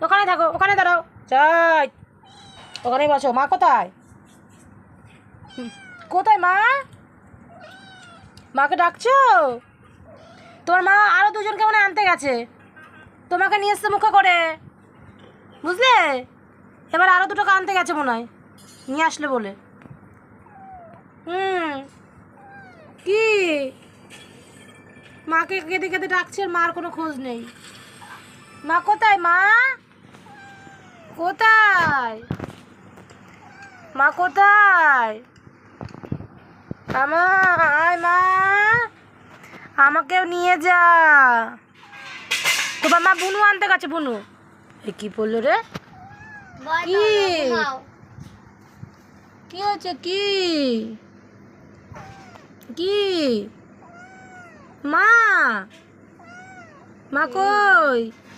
ওখানে থাকো, ওখানে দাঁড়াও। যাই, ওখানেই বসো। মা কোথায়? কোথায় মা? মাকে ডাকছো? তোমার মা আরো দুজনকে মনে হয় আনতে গেছে, তোমাকে নিয়ে এসছে মুখে করে, বুঝলে? এবার আরো দুটোকে আনতে গেছে মনে হয়, নিয়ে আসলে বলে। কি মাকে কেঁদে কেঁদে ডাকছে, আর মার কোনো খোঁজ নেই। মা কোথায়? মা কোথায়? মা কোথায়? আমা, আয় মা, আমাকেও নিয়ে যা। তোমার মা বুনু আনতে গেছে, বুনু। এ কি বললো রে? কি কি হয়েছে? কি কি মা, মা কই?